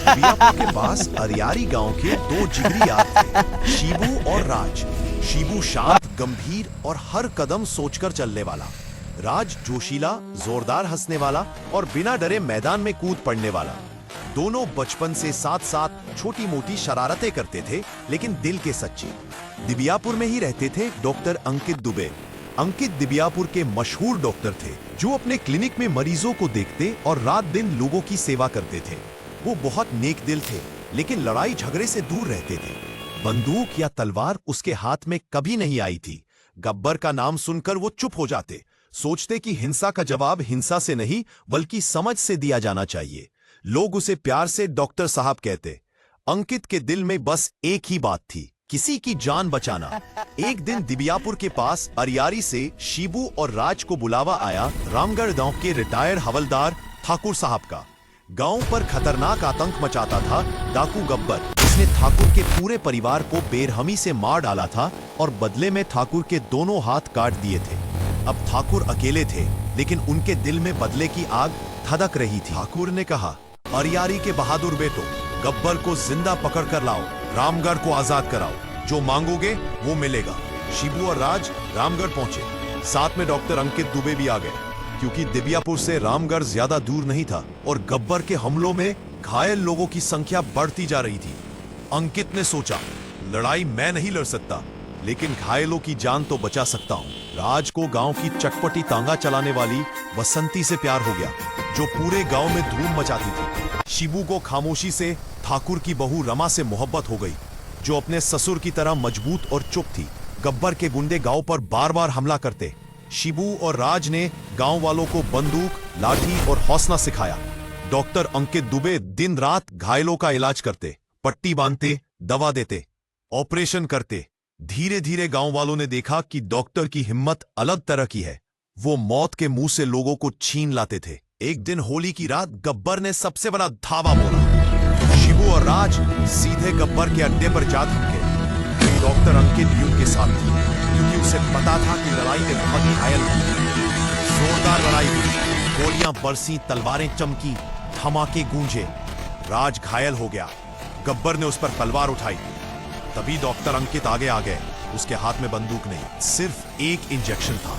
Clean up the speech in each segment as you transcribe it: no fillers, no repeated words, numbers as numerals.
दिबियापुर के पास अरियारी गांव के दो जिगरी यार थे, शिबू और राज। शिबू शांत, गंभीर और हर कदम सोचकर चलने वाला। राज जोशीला, जोरदार हंसने वाला और बिना डरे मैदान में कूद पड़ने वाला। दोनों बचपन से साथ साथ छोटी मोटी शरारतें करते थे, लेकिन दिल के सच्चे। दिबियापुर में ही रहते थे डॉक्टर अंकित दुबे। अंकित दिबियापुर के मशहूर डॉक्टर थे, जो अपने क्लिनिक में मरीजों को देखते और रात दिन लोगों की सेवा करते थे। वो बहुत नेक दिल थे, लेकिन लड़ाई झगड़े से दूर रहते थे। बंदूक या तलवार उसके हाथ में कभी नहीं आई थी। गब्बर का नाम सुनकर वो चुप हो जाते, सोचते कि हिंसा का जवाब हिंसा से नहीं बल्कि समझ से दिया जाना चाहिए। लोग उसे प्यार से डॉक्टर साहब कहते। अंकित के दिल में बस एक ही बात थी, किसी की जान बचाना। एक दिन दिबियापुर के पास अरियारी से शिबू और राज को बुलावा आया रामगढ़ गांव के रिटायर्ड हवलदार ठाकुर साहब का। गांव पर खतरनाक आतंक मचाता था डाकू गब्बर। उसने ठाकुर के पूरे परिवार को बेरहमी से मार डाला था और बदले में ठाकुर के दोनों हाथ काट दिए थे। अब ठाकुर अकेले थे, लेकिन उनके दिल में बदले की आग धधक रही थी। ठाकुर ने कहा, अरियारी के बहादुर बेटो, गब्बर को जिंदा पकड़ कर लाओ, रामगढ़ को आजाद कराओ। जो मांगोगे वो मिलेगा। शिबू और राज रामगढ़ पहुंचे। साथ में डॉक्टर अंकित दुबे भी आ गए, क्योंकि दिबियापुर से रामगढ़ ज्यादा दूर नहीं था और गब्बर के हमलों में घायल लोगों की संख्या बढ़ती जा रही थी। अंकित ने सोचा, लड़ाई मैं नहीं लड़ सकता, लेकिन घायलों की जान तो बचा सकता हूं। राज को गांव की चटपटी तांगा चलाने वाली बसंती से प्यार हो गया, जो पूरे गांव में धूम मचाती थी। शिबू को खामोशी से ठाकुर की बहू रमा से मोहब्बत हो गई, जो अपने ससुर की तरह मजबूत और चुप थी। गब्बर के गुंडे गांव पर बार बार हमला करते। शिबू और राज ने गांव वालों को बंदूक, लाठी और हौसला सिखाया। डॉक्टर अंकित दुबे दिन रात घायलों का इलाज करते, पट्टी बांधते, दवा देते, ऑपरेशन करते। धीरे धीरे गांव वालों ने देखा कि डॉक्टर की हिम्मत अलग तरह की है। वो मौत के मुंह से लोगों को छीन लाते थे। एक दिन होली की रात गब्बर ने सबसे बड़ा धावा बोला। शिबू और राज सीधे गब्बर के अड्डे पर जा धमके। डॉक्टर अंकित भी उनके साथ थी, क्योंकि उसे पता था कि लड़ाई में बहुत घायल होंगे। जोरदार लड़ाई हुई, गोलियां बरसी, तलवारें चमकी, धमाके गूंजे। राज घायल हो गया। गब्बर ने उस पर तलवार उठाई। तभी डॉक्टर अंकित आगे आ गए। उसके हाथ में बंदूक नहीं, सिर्फ एक इंजेक्शन था।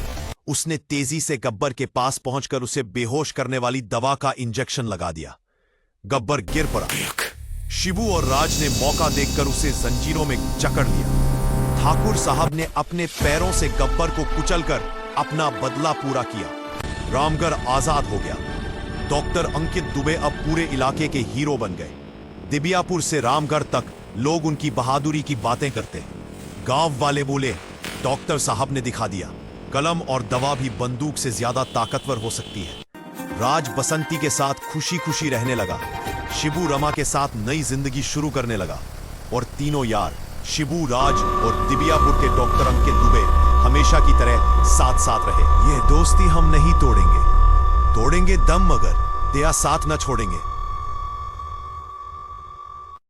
उसने तेजी से गब्बर के पास पहुंचकर उसे बेहोश करने वाली दवा का इंजेक्शन लगा दिया। गब्बर गिर पड़ा। शिबू और राज ने मौका देखकर उसे जंजीरों में जकड़ लिया। ठाकुर साहब ने अपने पैरों से गब्बर को कुचलकर अपना बदला पूरा किया। रामगढ़ आजाद हो गया। डॉक्टर अंकित दुबे अब पूरे इलाके के हीरो बन गए। दिबियापुर से रामगढ़ तक लोग उनकी बहादुरी की बातें करते। गांव वाले बोले, डॉक्टर साहब ने दिखा दिया, कलम और दवा भी बंदूक से ज्यादा ताकतवर हो सकती है। राज बसंती के साथ खुशी खुशी रहने लगा। शिबू रमा के साथ नई जिंदगी शुरू करने लगा। और तीनों यार, शिबू, राज और दिबियापुर के डॉक्टर अंकित दुबे, हमेशा की तरह साथ साथ रहे। ये दोस्ती हम नहीं तोड़ेंगे, तोड़ेंगे दम मगर दया साथ न छोड़ेंगे।